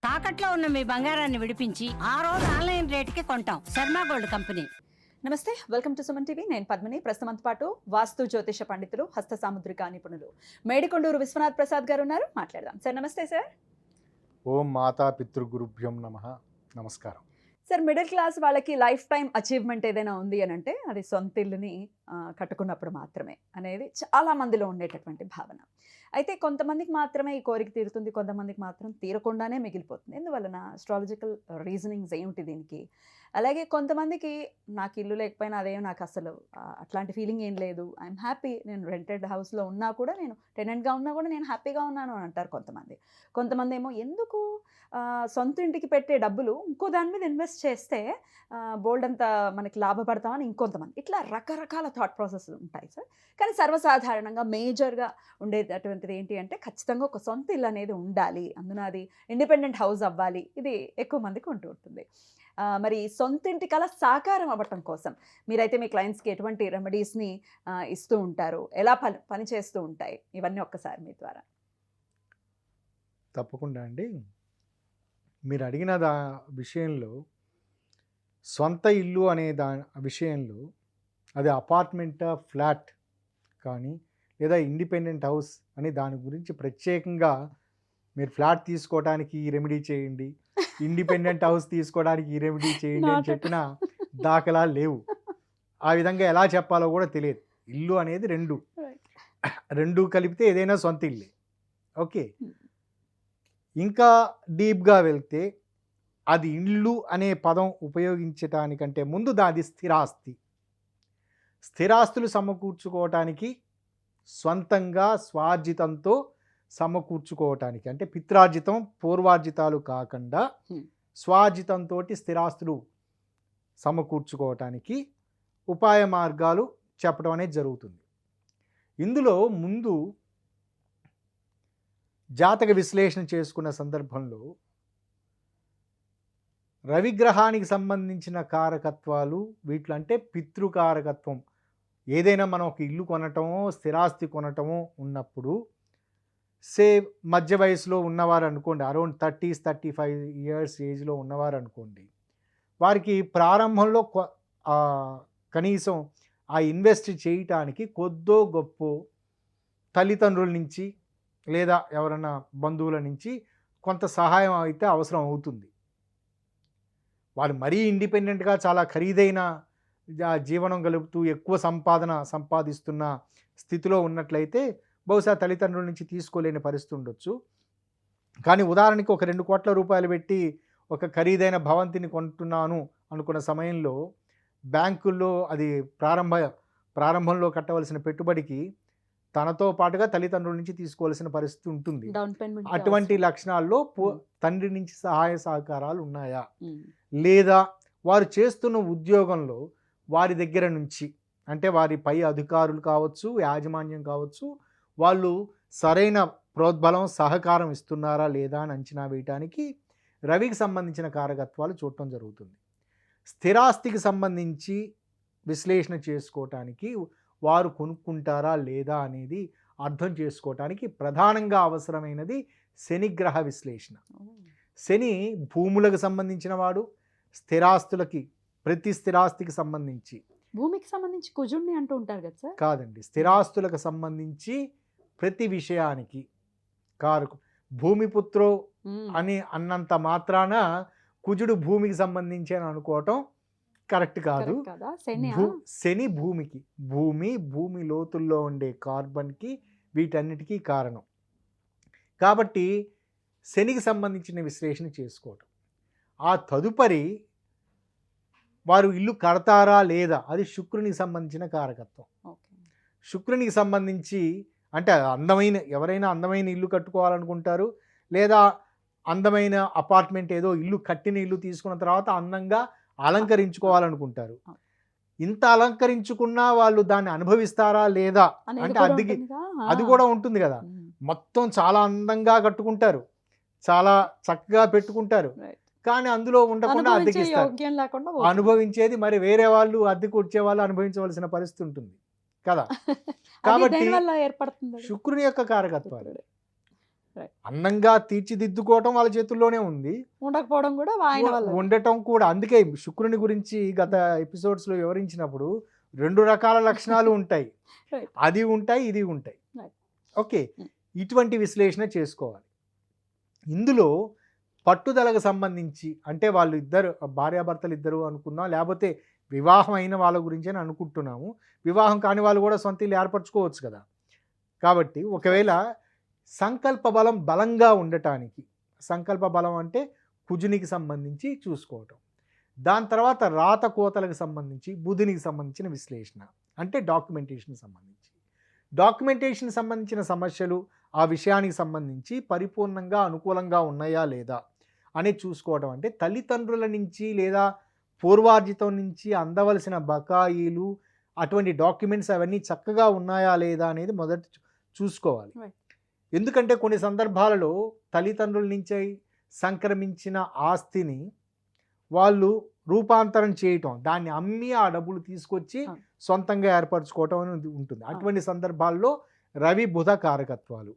తాకట్లో ఉన్న మీ బంగారాన్ని విడిపించి ఆ రోజు ఆన్లైన్ రేటుకి కొంటాం. Sharma gold company. నమస్తే, వెల్కమ్ టు సుమన్ టీవీ. నేను పద్మిని. ప్రస్తుతంతో పాటు వాస్తు జ్యోతిష పండితులు, హస్త సాముద్రిక నిపుణులు మేడికొండూరు విశ్వనాథ్ ప్రసాద్ గారు ఉన్నారు. మాట్లాడదాం. సార్ నమస్తే. సార్ ఓం మాతా పితృగురుభ్యం నమః. నమస్కారం. సార్, మిడిల్ క్లాస్ వాళ్ళకి లైఫ్ టైం అచీవ్మెంట్ ఏదైనా ఉంది అని అంటే అది సొంత ఇల్లుని కట్టుకున్నప్పుడు మాత్రమే అనేది చాలా మందిలో ఉండేటటువంటి భావన. అయితే కొంతమందికి మాత్రమే ఈ కోరిక తీరుతుంది, కొంతమందికి మాత్రం తీరకుండానే మిగిలిపోతుంది. ఎందువలన అస్ట్రాలజికల్ రీజనింగ్స్ ఏమిటి దీనికి? అలాగే కొంతమందికి నాకు ఇల్లు లేకపోయినా అదేం నాకు అసలు అట్లాంటి ఫీలింగ్ ఏం లేదు, ఐఎమ్ హ్యాపీ, నేను రెంటెడ్ హౌస్లో ఉన్నా కూడా, నేను టెనెంట్గా ఉన్నా కూడా నేను హ్యాపీగా ఉన్నాను అని అంటారు కొంతమంది. కొంతమంది ఏమో ఎందుకు సొంత ఇంటికి పెట్టే డబ్బులు ఇంకో దాని మీద ఇన్వెస్ట్ చేస్తే బోల్డ్ అంతా మనకి లాభపడతామని ఇంకొంతమంది. ఇట్లా రకరకాల థాట్ ప్రాసెస్ ఉంటాయి సార్. కానీ సర్వసాధారణంగా మేజర్గా ఉండేటటువంటిది ఏంటి అంటే ఖచ్చితంగా ఒక సొంత ఇల్లు అనేది ఉండాలి, అందున అది ఇండిపెండెంట్ హౌస్ అవ్వాలి. ఇది ఎక్కువ మందికి ఉంటూ ఉంటుంది. మరి సొంత ఇంటి కల సాకారం అవ్వటం కోసం మీరైతే మీ క్లయింట్స్కి ఎటువంటి రెమెడీస్ని ఇస్తూ ఉంటారు, ఎలా పని చేస్తూ ఉంటాయి, ఇవన్నీ ఒక్కసారి మీ ద్వారా. తప్పకుండా అండి. మీరు అడిగిన విషయంలో సొంత ఇల్లు అనే విషయంలో అది అపార్ట్మెంటా, ఫ్లాట్ కానీ లేదా ఇండిపెండెంట్ హౌస్ అని దాని గురించి ప్రత్యేకంగా మీరు ఫ్లాట్ తీసుకోవడానికి ఈ రెమెడీ చేయండి, ఇండిపెండెంట్ హౌస్ తీసుకోవడానికి ఈ రెమెడీ చేయండి అని చెప్పిన దాఖలా లేవు. ఆ విధంగా ఎలా చెప్పాలో కూడా తెలియదు. ఇల్లు అనేది రెండు కలిపితే ఏదైనా సొంత ఇల్లే. ఓకే, ఇంకా డీప్గా వెళ్తే అది ఇల్లు అనే పదం ఉపయోగించటానికంటే ముందు దాది స్థిరాస్తి. స్థిరాస్తులు సమకూర్చుకోవటానికి, స్వంతంగా స్వార్జితంతో సమకూర్చుకోవటానికి, అంటే పిత్రార్జితం పూర్వార్జితాలు కాకుండా స్వార్జితంతో స్థిరాస్తులు సమకూర్చుకోవటానికి ఉపాయ మార్గాలు చెప్పడం అనేది జరుగుతుంది. ఇందులో ముందు జాతక విశ్లేషణ చేసుకున్న సందర్భంలో రవిగ్రహానికి సంబంధించిన కారకత్వాలు వీటిలో, అంటే పితృకారకత్వం, ఏదైనా మనం ఒక ఇల్లు కొనటమో స్థిరాస్తి కొనటమో ఉన్నప్పుడు మధ్య వయసులో ఉన్నవారు అనుకోండి, అరౌండ్ 30-35 ఇయర్స్ ఏజ్లో ఉన్నవారు అనుకోండి, వారికి ప్రారంభంలో కనీసం ఆ ఇన్వెస్ట్ చేయటానికి కొద్దో గొప్ప తల్లిదండ్రుల నుంచి లేదా ఎవరైనా బంధువుల నుంచి కొంత సహాయం అయితే అవసరం అవుతుంది. వాళ్ళు మరీ ఇండిపెండెంట్గా చాలా ఖరీదైన జీవనం గలుపుతూ ఎక్కువ సంపాదిస్తున్న స్థితిలో ఉన్నట్లయితే బహుశా తల్లిదండ్రుల నుంచి తీసుకోలేని పరిస్థితి ఉండొచ్చు. కానీ ఉదాహరణకి ఒక 2 కోట్ల రూపాయలు పెట్టి ఒక ఖరీదైన భవంతిని కొంటున్నాను అనుకున్న సమయంలో బ్యాంకుల్లో అది ప్రారంభంలో కట్టవలసిన పెట్టుబడికి తనతో పాటుగా తల్లిదండ్రుల నుంచి తీసుకోవాల్సిన పరిస్థితి ఉంటుంది. అటువంటి లక్షణాల్లో తండ్రి నుంచి సహాయ సహకారాలు ఉన్నాయా, లేదా వారు చేస్తున్న ఉద్యోగంలో వారి దగ్గర నుంచి, అంటే వారి పై అధికారులు కావచ్చు, యాజమాన్యం కావచ్చు, వాళ్ళు సరైన ప్రోద్బలం సహకారం ఇస్తున్నారా లేదా అని అంచనా వేయటానికి రవికి సంబంధించిన కారకత్వాలు చూడటం జరుగుతుంది. స్థిరాస్తికి సంబంధించి విశ్లేషణ చేసుకోవటానికి వారు కొనుక్కుంటారా లేదా అనేది అర్థం చేసుకోవటానికి ప్రధానంగా అవసరమైనది శనిగ్రహ విశ్లేషణ. శని భూములకు సంబంధించిన వాడు, స్థిరాస్తులకి, ప్రతి స్థిరాస్తికి సంబంధించి, భూమికి సంబంధించి కుజుడిని అంటూ ఉంటారు కదా సార్? కాదండి, స్థిరాస్తులకు సంబంధించి ప్రతి విషయానికి కారకు. భూమిపుత్రో అని అన్నంత మాత్రాన కుజుడు భూమికి సంబంధించి అని అనుకోవటం కరెక్ట్ కాదు. శని భూమికి, భూమి లోతుల్లో ఉండే కార్బన్కి, వీటన్నిటికీ కారణం. కాబట్టి శనికి సంబంధించిన విశ్లేషణ చేసుకోవటం. ఆ తదుపరి వారు ఇల్లు కడతారా లేదా, అది శుక్రునికి సంబంధించిన కారకత్వం. శుక్రునికి సంబంధించి అంటే ఎవరైనా అందమైన ఇల్లు కట్టుకోవాలనుకుంటారు, లేదా అందమైన అపార్ట్మెంట్ ఏదో ఇల్లు కట్టిన ఇల్లు తీసుకున్న తర్వాత అందంగా అలంకరించుకోవాలనుకుంటారు. ఇంత అలంకరించుకున్నా వాళ్ళు దాన్ని అనుభవిస్తారా లేదా అంటే అది కూడా ఉంటుంది కదా. మొత్తం చాలా అందంగా కట్టుకుంటారు, చాలా చక్కగా పెట్టుకుంటారు, కానీ అందులో ఉండకుండా అద్దెకిస్తారు. అనుభవించేది మరి వేరే వాళ్ళు, అద్దెకు వచ్చే వాళ్ళు అనుభవించవలసిన పరిస్థితి ఉంటుంది కదా. కాబట్టి శుక్రుని యొక్క కారకత్వాలు Right. అందంగా తీర్చిదిద్దుకోవటం వాళ్ళ చేతుల్లోనే ఉంది, ఉండకపోవడం కూడా ఆయన వల్ల. ఉండటం కూడా. అందుకే శుక్రుని గురించి గత ఎపిసోడ్స్లో వివరించినప్పుడు 2 రకాల లక్షణాలు ఉంటాయి, Right. అది ఉంటాయి, ఇది ఉంటాయి. Right. ఓకే, ఇటువంటి విశ్లేషణ చేసుకోవాలి. ఇందులో పట్టుదలకు సంబంధించి అంటే వాళ్ళు ఇద్దరు భార్యాభర్తలు ఇద్దరు అనుకుందాం, లేకపోతే వివాహం అయిన వాళ్ళ గురించి అని అనుకుంటున్నాము. వివాహం కాని వాళ్ళు కూడా సొంత ఇల్లు ఏర్పరచుకోవచ్చు కదా. కాబట్టి ఒకవేళ సంకల్ప బలం బలంగా ఉండటానికి, సంకల్ప బలం అంటే కుజునికి సంబంధించి చూసుకోవటం, దాని తర్వాత రాత కోతలకు సంబంధించి బుధునికి సంబంధించిన విశ్లేషణ అంటే డాక్యుమెంటేషన్ సంబంధించిన సమస్యలు ఆ విషయానికి సంబంధించి పరిపూర్ణంగా అనుకూలంగా ఉన్నాయా లేదా అనేది చూసుకోవడం. అంటే తల్లిదండ్రుల నుంచి లేదా పూర్వార్జితం నుంచి అందవలసిన బకాయిలు అటువంటి డాక్యుమెంట్స్ అవన్నీ చక్కగా ఉన్నాయా లేదా అనేది మొదట చూసుకోవాలి. ఎందుకంటే కొన్ని సందర్భాలలో తల్లిదండ్రుల నుంచి సంక్రమించిన ఆస్తిని వాళ్ళు రూపాంతరం చేయటం, దాన్ని అమ్మి ఆ డబ్బులు తీసుకొచ్చి సొంతంగా ఏర్పరచుకోవటం అనేది ఉంటుంది. అటువంటి సందర్భాల్లో రవి బుధ కారకత్వాలు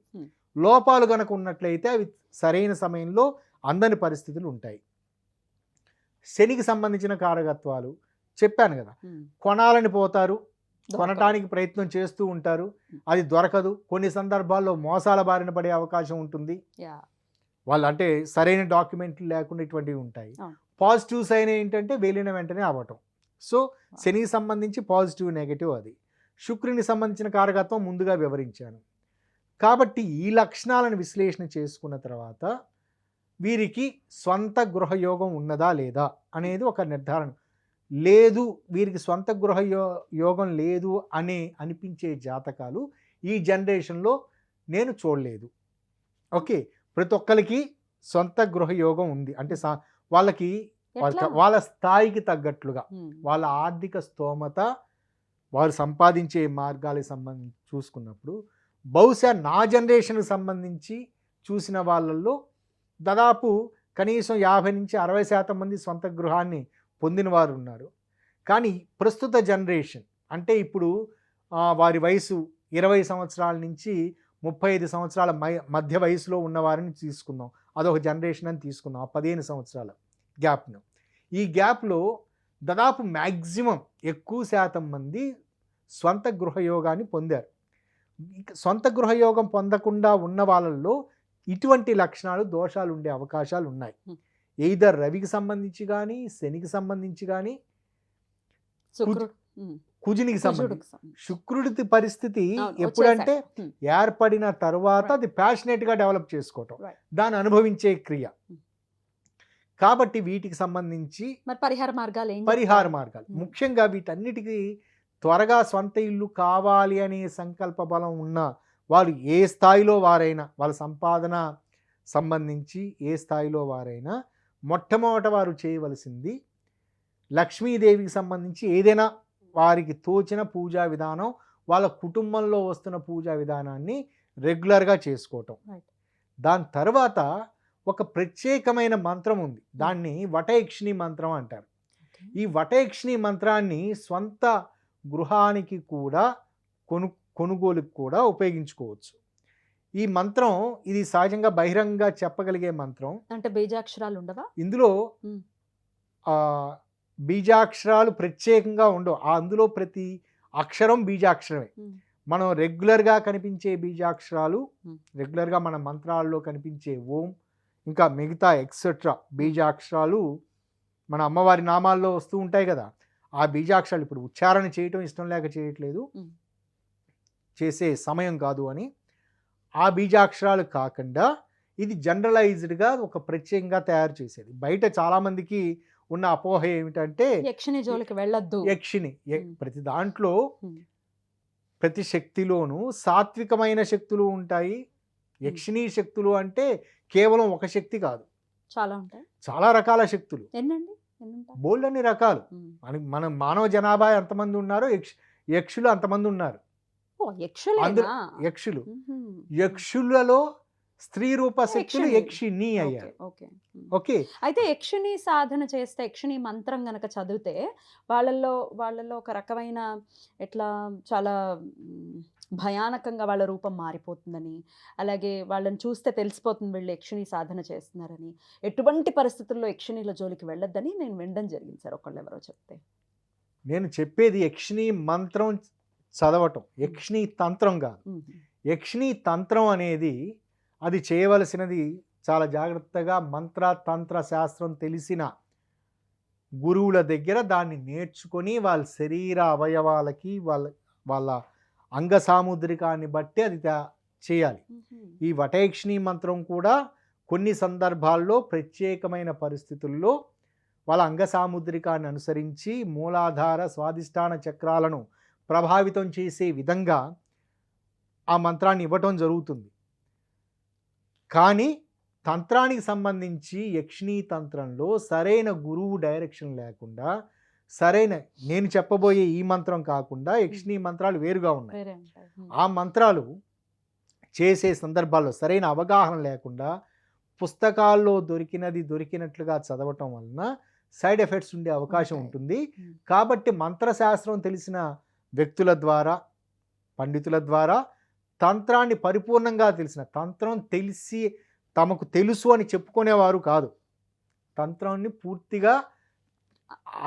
లోపాలు కనుక ఉన్నట్లయితే అవి సరైన సమయంలో అందని పరిస్థితులు ఉంటాయి. శనికి సంబంధించిన కారకత్వాలు చెప్పాను కదా, కొనాలని పోతారు, కొనటానికి ప్రయత్నం చేస్తూ ఉంటారు, అది దొరకదు. కొన్ని సందర్భాల్లో మోసాల బారిన పడే అవకాశం ఉంటుంది. వాళ్ళు అంటే సరైన డాక్యుమెంట్లు లేకుండా ఇటువంటివి ఉంటాయి. పాజిటివ్ సైన్ ఏంటంటే వెళ్ళిన వెంటనే అవ్వటం. సో శనికి సంబంధించి పాజిటివ్ నెగటివ్ అది. శుక్రునికి సంబంధించిన కారకత్వం ముందుగా వివరించాను. కాబట్టి ఈ లక్షణాలను విశ్లేషణ చేసుకున్న తర్వాత వీరికి స్వంత గృహయోగం ఉన్నదా లేదా అనేది ఒక నిర్ధారణ. లేదు, వీరికి స్వంత గృహ యోగం లేదు అని అనిపించే జాతకాలు ఈ జనరేషన్లో నేను చూడలేదు. ఓకే, ప్రతి ఒక్కరికి సొంత గృహ యోగం ఉంది. అంటే వాళ్ళకి వాళ్ళ స్థాయికి తగ్గట్లుగా వాళ్ళ ఆర్థిక స్తోమత, వారు సంపాదించే మార్గాలకు సంబంధించి చూసుకున్నప్పుడు బహుశా నా జనరేషన్కి సంబంధించి చూసిన వాళ్ళల్లో దాదాపు కనీసం 50 నుంచి 60% మంది సొంత గృహాన్ని పొందిన వారు ఉన్నారు. కానీ ప్రస్తుత జనరేషన్ అంటే ఇప్పుడు వారి వయసు 20 సంవత్సరాల నుంచి 35 సంవత్సరాల మధ్య వయసులో ఉన్నవారిని తీసుకుందాం, అదొక జనరేషన్ అని తీసుకుందాం, ఆ 15 సంవత్సరాల గ్యాప్ను. ఈ గ్యాప్లో దాదాపు మ్యాక్సిమం ఎక్కువ శాతం మంది స్వంత గృహయోగాన్ని పొందారు. సొంత గృహయోగం పొందకుండా ఉన్న వాళ్ళల్లో ఇటువంటి లక్షణాలు దోషాలు ఉండే అవకాశాలు ఉన్నాయి. ఎయిదర్ రవికి సంబంధించి కానీ, శనికి సంబంధించి కానీ, కుజునికి సంబంధించి. శుక్రుడి పరిస్థితి ఎప్పుడంటే ఏర్పడిన తర్వాత అది ప్యాషనేట్గా డెవలప్ చేసుకోవటం, దాన్ని అనుభవించే క్రియ. కాబట్టి వీటికి సంబంధించి పరిహార మార్గాలు ముఖ్యంగా వీటన్నిటికీ త్వరగా సొంత ఇల్లు కావాలి అనే సంకల్ప బలం ఉన్న వాళ్ళు ఏ స్థాయిలో వారైనా, వాళ్ళ సంపాదన సంబంధించి ఏ స్థాయిలో వారైనా మొట్టమొదట వారు చేయవలసింది లక్ష్మీదేవికి సంబంధించి ఏదైనా వారికి తోచిన పూజా విధానం, వాళ్ళ కుటుంబంలో వస్తున్న పూజా విధానాన్ని రెగ్యులర్గా చేసుకోవటం. దాని తర్వాత ఒక ప్రత్యేకమైన మంత్రం ఉంది, దాన్ని వటయక్షిణి మంత్రం అంటారు. ఈ వటయక్షిణి మంత్రాన్ని స్వంత గృహానికి కూడా కొనుగోలుకి కూడా ఉపయోగించుకోవచ్చు. ఈ మంత్రం ఇది సహజంగా బహిరంగంగా చెప్పగలిగే మంత్రం. అంటే బీజాక్షరాలు ఉండవా ఇందులో? బీజాక్షరాలు ప్రత్యేకంగా ఉండవు, అందులో ప్రతి అక్షరం బీజాక్షరమే. మనం రెగ్యులర్గా కనిపించే బీజాక్షరాలు, రెగ్యులర్గా మన మంత్రాల్లో కనిపించే ఓం, ఇంకా మిగతా ఎక్సెట్రా బీజాక్షరాలు మన అమ్మవారి నామాల్లో వస్తూ ఉంటాయి కదా, ఆ బీజాక్షరాలు ఇప్పుడు ఉచ్చారణ చేయటం ఇష్టం లేక చేయట్లేదు, చేసే సమయం కాదు అని. ఆ బీజాక్షరాలు కాకుండా ఇది జనరలైజ్డ్గా ఒక ప్రత్యేకంగా తయారు చేసేది. బయట చాలామందికి ఉన్న అపోహ ఏమిటంటే యక్షిణి జోలికి వెళ్ళొద్దు. యక్షిణి ప్రతి దాంట్లో ప్రతి శక్తిలోనూ సాత్వికమైన శక్తులు ఉంటాయి. యక్షిణీ శక్తులు అంటే కేవలం ఒక శక్తి కాదు, చాలా ఉంటాయి, చాలా రకాల శక్తులు. బోల్డ్ అన్ని రకాలు. మన మానవ జనాభా ఎంతమంది ఉన్నారో యక్షులు అంతమంది ఉన్నారు. యక్షులు, యక్షులలో స్త్రీ రూప శక్తులు యక్షిణి అయ్యారు. ఓకే, అయితే యక్షిణి సాధన చేస్తే, యక్షిణి మంత్రం గనక చదివితే వాళ్ళల్లో ఒక రకమైన ఎట్లా చాలా భయానకంగా వాళ్ళ రూపం మారిపోతుందని, అలాగే వాళ్ళని చూస్తే తెలిసిపోతుంది వీళ్ళు యక్షిణి సాధన చేస్తున్నారని, ఎటువంటి పరిస్థితుల్లో యక్షిణీల జోలికి వెళ్ళొద్దని నేను వినడం జరిగింది సార్ ఒకళ్ళెవరో చెప్తే. నేను చెప్పేది యక్షిణి మంత్రం చదవటం, యక్షిణి తంత్రం కాదు. యక్షిణి తంత్రం అనేది అది చేయవలసినది చాలా జాగ్రత్తగా మంత్ర తంత్ర శాస్త్రం తెలిసిన గురువుల దగ్గర దాన్ని నేర్చుకొని వాళ్ళ శరీర అవయవాలకి వాళ్ళ అంగ సాముద్రికాన్ని బట్టి అది చేయాలి. ఈ వటయక్షిణి మంత్రం కూడా కొన్ని సందర్భాల్లో ప్రత్యేకమైన పరిస్థితుల్లో వాళ్ళ అంగ సాముద్రికాన్ని అనుసరించి మూలాధార స్వాధిష్టాన చక్రాలను ప్రభావితం చేసే విధంగా ఆ మంత్రాన్ని ఇవ్వటం జరుగుతుంది. కానీ తంత్రానికి సంబంధించి యక్షిణీ తంత్రంలో సరైన గురువు డైరెక్షన్ లేకుండా, సరైన నేను చెప్పబోయే ఈ మంత్రం కాకుండా యక్షిణీ మంత్రాలు వేరుగా ఉన్నాయి. ఆ మంత్రాలు చేసే సందర్భాల్లో సరైన అవగాహన లేకుండా పుస్తకాల్లో దొరికినట్లుగా చదవటం వలన సైడ్ ఎఫెక్ట్స్ ఉండే అవకాశం ఉంటుంది. కాబట్టి మంత్రశాస్త్రం తెలిసిన వ్యక్తుల ద్వారా, పండితుల ద్వారా తంత్రాన్ని పరిపూర్ణంగా తెలిసిన, తంత్రం తెలిసి తమకు తెలుసు అని చెప్పుకునేవారు కాదు, తంత్రాన్ని పూర్తిగా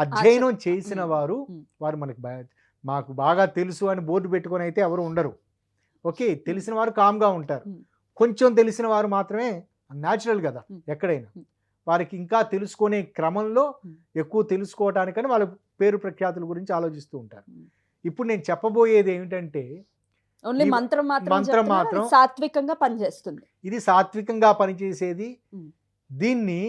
అధ్యయనం చేసిన వారు మాకు బాగా తెలుసు అని బోర్డు పెట్టుకొని అయితే ఎవరు ఉండరు. ఓకే, తెలిసిన వారు కామ్గా ఉంటారు. కొంచెం తెలిసిన వారు మాత్రమే, న్యాచురల్ కదా ఎక్కడైనా, వారికి ఇంకా తెలుసుకునే క్రమంలో ఎక్కువ తెలుసుకోవటానికని వాళ్ళ పేరు ప్రఖ్యాతుల గురించి ఆలోచిస్తూ ఉంటారు. ఇప్పుడు నేను చెప్పబోయేది ఏమిటంటే ఓన్లీ మంత్రం మాత్రం సాత్వికంగా పనిచేస్తుంది. ఇది సాత్వికంగా పనిచేసేది. దీన్ని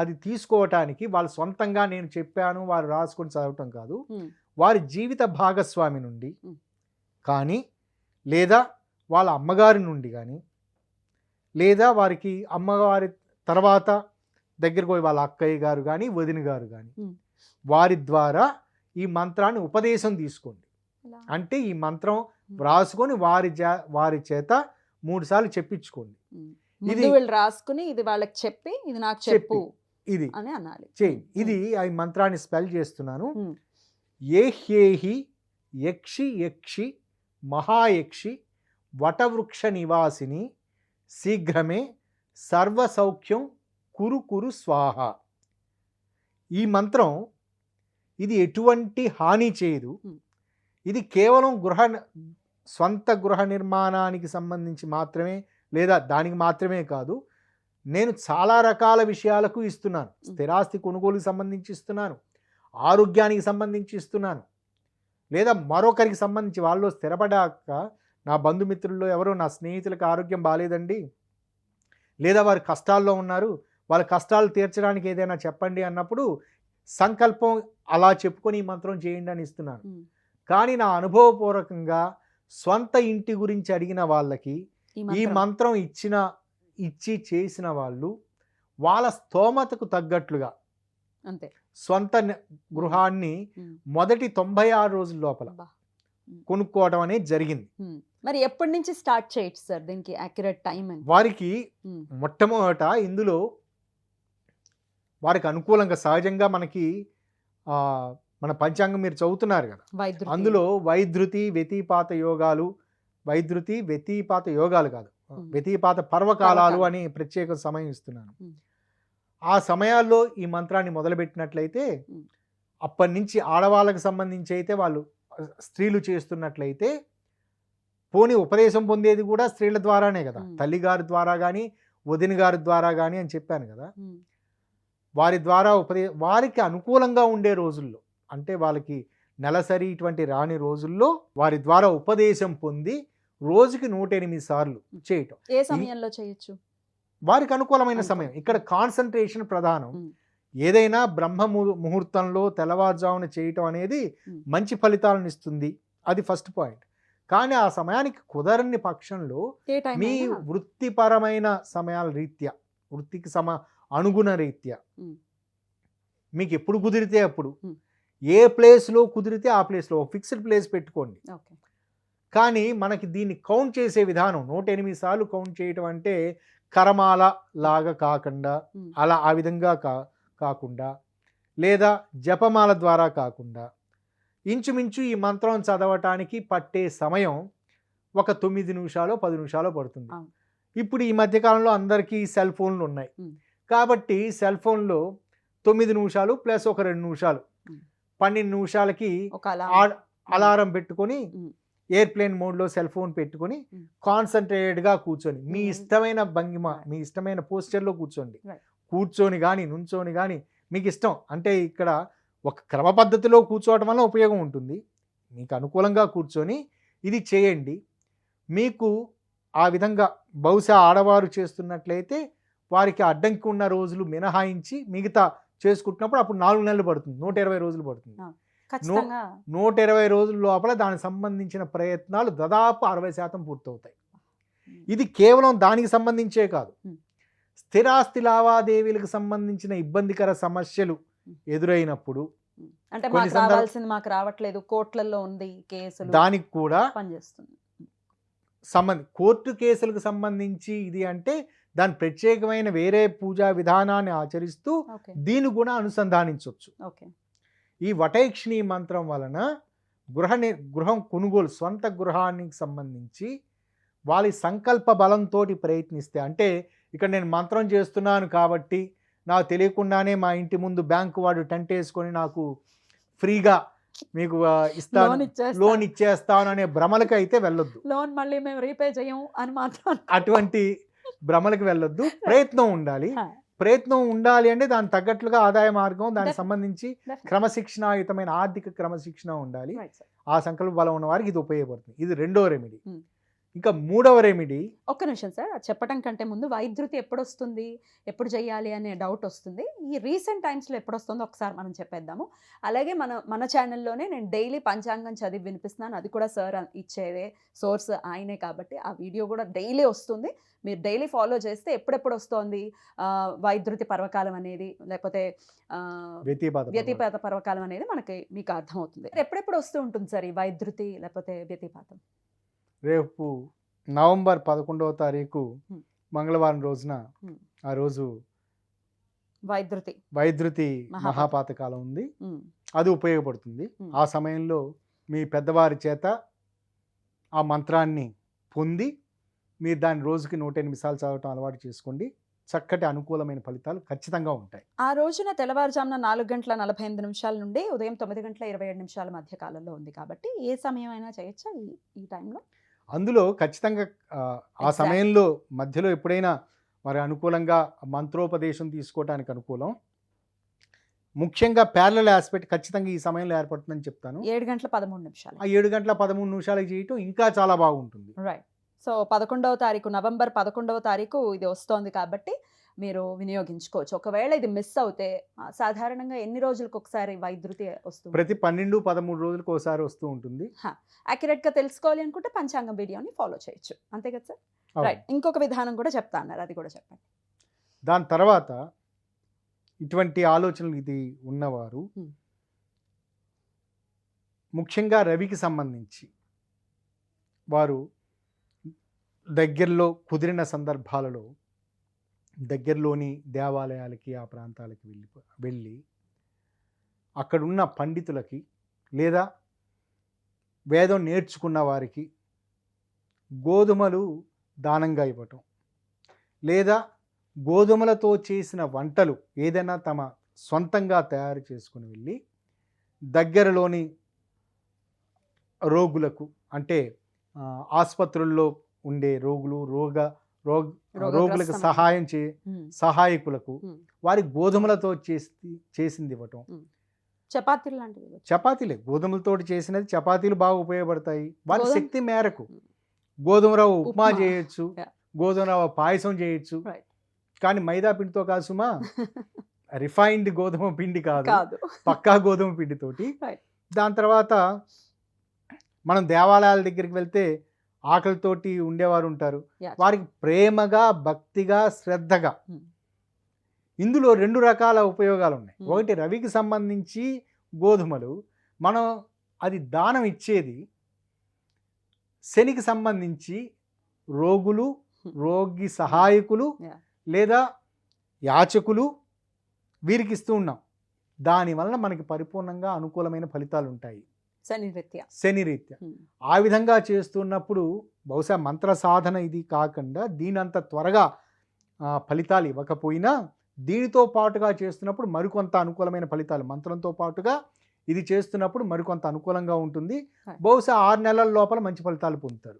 అది తీసుకోవటానికి వాళ్ళు సొంతంగా నేను చెప్పాను వారు రాసుకొని చదవటం కాదు, వారి జీవిత భాగస్వామి నుండి కానీ, లేదా వాళ్ళ అమ్మగారి నుండి కానీ, లేదా వారికి అమ్మగారి తర్వాత దగ్గరకు పోయి వాళ్ళ అక్కయ్య గారు కానీ వదిన గారు కానీ వారి ద్వారా ఈ మంత్రాన్ని ఉపదేశం తీసుకోండి. అంటే ఈ మంత్రం రాసుకొని వారి చేత 3 సార్లు చెప్పించుకోండి. ఇది వీళ్ళు రాసుకుని ఇది వాళ్ళకి చెప్పి ఇది నాకు చెప్పు ఇది అని అనాలి. ఇది ఈ మంత్రాన్ని స్పెల్ చేస్తున్నాను. ఏహ్యేహి యక్షి యక్షి మహాయక్షి వటవృక్ష నివాసిని శీఘ్రమే సర్వసౌఖ్యం కురు కురు స్వాహ. ఈ మంత్రం ఇది ఎటువంటి హాని చేయదు. ఇది కేవలం స్వంత గృహ నిర్మాణానికి సంబంధించి మాత్రమే, లేదా దానికి మాత్రమే కాదు, నేను చాలా రకాల విషయాలకు ఇస్తున్నాను. స్థిరాస్తి కొనుగోలుకి సంబంధించి ఇస్తున్నాను, ఆరోగ్యానికి సంబంధించి ఇస్తున్నాను, లేదా మరొకరికి సంబంధించి వాళ్ళు స్థిరపడాక నా బంధుమిత్రుల్లో ఎవరో నా స్నేహితులకు ఆరోగ్యం బాగాలేదండి, లేదా వారు కష్టాల్లో ఉన్నారు, వాళ్ళ కష్టాలు తీర్చడానికి ఏదైనా చెప్పండి అన్నప్పుడు సంకల్పం అలా చెప్పుకొని ఈ మంత్రం చేయండి అని ఇస్తున్నాను. కానీ నా అనుభవపూర్వకంగా స్వంత ఇంటి గురించి అడిగిన వాళ్ళకి ఈ మంత్రం ఇచ్చి చేసిన వాళ్ళు వాళ్ళ స్తోమతకు తగ్గట్లుగా అంతే స్వంత గృహాన్ని మొదటి 96 రోజుల లోపల కొనుక్కోవడం అనేది జరిగింది. మరి ఎప్పటి నుంచి స్టార్ట్ చేయొచ్చు సార్ దీనికి యాక్యురేట్ టైం? వారికి మొట్టమొదట ఇందులో వారికి అనుకూలంగా సహజంగా మనకి మన పంచాంగం మీరు చదువుతున్నారు కదా, అందులో వైద్యుతి వ్యతిపాత యోగాలు, వ్యతిపాత యోగాలు కాదు, వ్యతిపాత పర్వకాలాలు అని ప్రత్యేక సమయం ఇస్తున్నాను. ఆ సమయాల్లో ఈ మంత్రాన్ని మొదలుపెట్టినట్లయితే అప్పటి నుంచి ఆడవాళ్ళకి సంబంధించి అయితే వాళ్ళు స్త్రీలు చేస్తున్నట్లయితే, పోనీ ఉపదేశం పొందేది కూడా స్త్రీల ద్వారానే కదా, తల్లిగారి ద్వారా కానీ వదిన గారి ద్వారా కానీ అని చెప్పాను కదా, వారి ద్వారా వారికి అనుకూలంగా ఉండే రోజుల్లో, అంటే వాళ్ళకి నెలసరి ఇటువంటి రాని రోజుల్లో వారి ద్వారా ఉపదేశం పొంది రోజుకి 108 సార్లు చేయటం. ఏ సమయంలో చేయొచ్చు? వారికి అనుకూలమైన సమయం. ఇక్కడ కాన్సన్ట్రేషన్ ప్రధానం. ఏదైనా బ్రహ్మ ముహూర్తంలో తెల్లవారుజామున చేయటం అనేది మంచి ఫలితాలను ఇస్తుంది, అది ఫస్ట్ పాయింట్. కానీ ఆ సమయానికి కుదరని పక్షంలో మీ వృత్తిపరమైన సమయాల రీత్యా, వృత్తికి అనుగుణ రీత్యా మీకు ఎప్పుడు కుదిరితే అప్పుడు, ఏ ప్లేస్లో కుదిరితే ఆ ప్లేస్లో ఫిక్స్డ్ ప్లేస్ పెట్టుకోండి. కానీ మనకి దీన్ని కౌంట్ చేసే విధానం 108 సార్లు కౌంట్ చేయటం అంటే కరమాల లాగా కాకుండా, ఆ విధంగా కాకుండా, లేదా జపమాల ద్వారా కాకుండా, ఇంచుమించు ఈ మంత్రం చదవటానికి పట్టే సమయం ఒక 9 నిమిషాలు 10 నిమిషాలు పడుతుంది. అవును. ఇప్పుడు ఈ మధ్యకాలంలో అందరికీ సెల్ ఫోన్లు ఉన్నాయి. కాబట్టి సెల్ ఫోన్లో 9 నిమిషాలు ప్లస్ ఒక 2 నిమిషాలు 12 నిమిషాలకి ఒక అలారం. అలారం పెట్టుకొని ఉమ్. ఎయిర్ప్లేన్ మోడ్లో సెల్ ఫోన్ పెట్టుకొని కాన్సన్ట్రేటెడ్గా కూర్చొని మీ ఇష్టమైన భంగిమ మీ ఇష్టమైన పోస్చర్లో కూర్చోండి. Right. కూర్చొని కానీ నుంచొని కానీ మీకు ఇష్టం. అంటే ఇక్కడ ఒక క్రమ పద్ధతిలో కూర్చోవడం వల్ల ఉపయోగం ఉంటుంది. మీకు అనుకూలంగా కూర్చొని ఇది చేయండి. మీకు ఆ విధంగా బహుశా ఆడవారు చేస్తున్నట్లయితే వారికి అడ్డంకి ఉన్న రోజులు మినహాయించి మిగతా చేసుకుంటున్నప్పుడు అప్పుడు 4 నెలలు పడుతుంది, 120 రోజులు పడుతుంది. ఖచ్చితంగా 120 రోజుల లోపల దానికి సంబంధించిన ప్రయత్నాలు దాదాపు 60% పూర్తవుతాయి. ఇది కేవలం దానికి సంబంధించే కాదు, స్థిరాస్తి లావాదేవీలకు సంబంధించిన ఇబ్బందికర సమస్యలు ఎదురైనప్పుడు, అంటే కొన్ని మాకు రావాల్సింది మాకు రావట్లేదు, కోర్టులలో ఉంది కేసులు, దానికి కూడా పనిచేస్తుంది. కోర్టు కేసులకు సంబంధించి ఇది అంటే దాని ప్రత్యేకమైన వేరే పూజా విధానాన్ని ఆచరిస్తూ దీన్ని కూడా అనుసంధానించవచ్చు. ఈ వటైక్షిణి మంత్రం వలన గృహం కొనుగోలు, స్వంత గృహానికి సంబంధించి వాళ్ళ సంకల్ప బలంతో ప్రయత్నిస్తే, అంటే ఇక్కడ నేను మంత్రం చేస్తున్నాను కాబట్టి నాకు తెలియకుండానే మా ఇంటి ముందు బ్యాంకు వాడు టెంట్ వేసుకొని నాకు ఫ్రీగా మీకు ఇస్తాను, లోన్ ఇచ్చేస్తాను అనే భ్రమలకు అయితే వెళ్ళొద్దు. లోన్ మళ్ళీ మేము రీపే చేయము అని మాత్రం అటువంటి భ్రమలకు వెళ్ళొద్దు. ప్రయత్నం ఉండాలి. ప్రయత్నం ఉండాలి అంటే దానికి తగ్గట్లుగా ఆదాయ మార్గం, దానికి సంబంధించి క్రమశిక్షణాయుతమైన ఆర్థిక క్రమశిక్షణ ఉండాలి. ఆ సంకల్ప బలం ఉన్న వారికి ఇది ఉపయోగపడుతుంది. ఇది 2వ రెమెడీ. ఇంకా 3వ రెమెడీ, ఒక్క నిమిషం సార్, చెప్పడం కంటే ముందు వైద్యుతి ఎప్పుడు వస్తుంది, ఎప్పుడు చేయాలి అనే డౌట్ వస్తుంది. ఈ రీసెంట్ టైమ్స్లో ఎప్పుడు వస్తుందో ఒకసారి మనం చెప్పేద్దాము. అలాగే మన ఛానల్లోనే నేను డైలీ పంచాంగం చదివి వినిపిస్తున్నాను. అది కూడా సార్ ఇచ్చేదే సోర్స్ ఆయనే కాబట్టి ఆ వీడియో కూడా డైలీ వస్తుంది. మీరు డైలీ ఫాలో చేస్తే ఎప్పుడెప్పుడు వస్తుంది వైద్యుతి పర్వకాలం అనేది, లేకపోతే వ్యతిపాత పర్వకాలం అనేది మీకు అర్థమవుతుంది. ఎప్పుడెప్పుడు వస్తూ ఉంటుంది సార్ ఈ వైద్యుతి లేకపోతే వ్యతిపాతం? రేపు నవంబర్ 11వ తారీఖు మంగళవారం రోజున, ఆ రోజు వైద్యుతి మహాపాతకాలం ఉంది. అది ఉపయోగపడుతుంది. ఆ సమయంలో మీ పెద్దవారి చేత ఆ మంత్రాన్ని పొంది మీరు దాని రోజుకి 108 సార్లు చదవటం అలవాటు చేసుకోండి. చక్కటి అనుకూలమైన ఫలితాలు ఖచ్చితంగా ఉంటాయి. ఆ రోజున తెల్లవారుజామున 4:48 నుండి ఉదయం 9:27 మధ్య కాలంలో ఉంది కాబట్టి ఏ సమయం అయినా చేయొచ్చా ఈ టైంలో? అందులో ఖచ్చితంగా ఆ సమయంలో మధ్యలో ఎప్పుడైనా మరి అనుకూలంగా మంత్రోపదేశం తీసుకోవడానికి అనుకూలం. ముఖ్యంగా ప్యారలల్ ఆస్పెక్ట్ ఖచ్చితంగా ఈ సమయంలో ఏర్పడుతుందని చెప్తాను. 7:13. ఆ 7:13 చేయటం ఇంకా చాలా బాగుంటుంది. రైట్. సో 11వ తారీఖు, నవంబర్ 11వ తారీఖు ఇది వస్తోంది కాబట్టి మీరు వినియోగించుకోవచ్చు. ఒకవేళ ఇది మిస్ అవుతే సాధారణంగా ఎన్ని రోజులకు ఒకసారి వైద్యుతి వస్తుంది? ప్రతి 12-13 రోజులకు ఒకసారి వస్తూ ఉంటుంది. యాక్యురేట్గా తెలుసుకోవాలి అనుకుంటే పంచాంగం వీడియోని ఫాలో చేయొచ్చు, అంతే కదా సార్? రైట్. ఇంకొక విధానం కూడా చెప్తా అన్నారు, అది కూడా చెప్పండి. దాని తర్వాత ఇటువంటి ఆలోచనలు ఇది ఉన్నవారు ముఖ్యంగా రవికి సంబంధించి వారు దగ్గరలో కుదిరిన సందర్భాలలో దగ్గరలోని దేవాలయాలకి ఆ ప్రాంతాలకి వెళ్ళి అక్కడున్న పండితులకి లేదా వేదం నేర్చుకున్న వారికి గోధుమలు దానంగా ఇవ్వటం, లేదా గోధుమలతో చేసిన వంటలు ఏదైనా తమ సొంతంగా తయారు చేసుకుని వెళ్ళి దగ్గరలోని రోగులకు, అంటే ఆసుపత్రుల్లో ఉండే రోగులకు సహాయకులకు వారి గోధుమలతో చేసింది ఇవ్వటం. చపాతీలు లాంటివి, చపాతీలే గోధుమలతో చేసినది, చపాతీలు బాగా ఉపయోగపడతాయి. వారి శక్తి మేరకు గోధుమ రవ్వ ఉప్మా చేయొచ్చు, గోధుమ రవ్వ పాయసం చేయొచ్చు. కానీ మైదా పిండితో కాదు సుమా, రిఫైన్డ్ గోధుమ పిండి కాదు, పక్కా గోధుమ పిండితోటి. దాని తర్వాత మనం దేవాలయాల దగ్గరికి వెళ్తే ఆకలితోటి ఉండేవారు ఉంటారు, వారికి ప్రేమగా భక్తిగా శ్రద్ధగా. ఇందులో 2 రకాల ఉపయోగాలు ఉన్నాయి. ఒకటి రవికి సంబంధించి గోధుమలు, మనం అది దానం ఇచ్చేది శనికి సంబంధించి రోగులు, రోగి సహాయకులు లేదా యాచకులు వీరికి ఇస్తూ ఉన్నాం. దానివలన మనకి పరిపూర్ణంగా అనుకూలమైన ఫలితాలు ఉంటాయి. శని రీత్యా. శని రీత్యా. ఉమ్. ఆ విధంగా చేస్తున్నప్పుడు బహుశా మంత్ర సాధన ఇది కాకుండా దీనంత త్వరగా ఫలితాలు ఇవ్వకపోయినా దీనితో పాటుగా చేస్తున్నప్పుడు మరికొంత అనుకూలమైన ఫలితాలు, మంత్రంతో పాటుగా ఇది చేస్తున్నప్పుడు మరికొంత అనుకూలంగా ఉంటుంది. Right. బహుశా 6 నెలల లోపల మంచి ఫలితాలు పొందుతారు.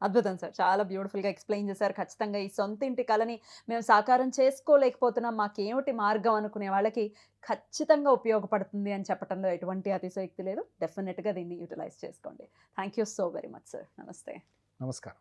అద్భుతం సార్, చాలా బ్యూటిఫుల్గా ఎక్స్ప్లెయిన్ చేశారు. ఖచ్చితంగా ఈ సొంత ఇంటి కలని మేము సాకారం చేసుకోలేకపోతున్నాం, మాకేమిటి మార్గం అనుకునే వాళ్ళకి ఖచ్చితంగా ఉపయోగపడుతుంది అని చెప్పడంలో ఎటువంటి అతిశయోక్తి లేదు. డెఫినెట్గా దీన్ని యూటిలైజ్ చేసుకోండి. Thank you so very much sir. నమస్తే. నమస్కారం.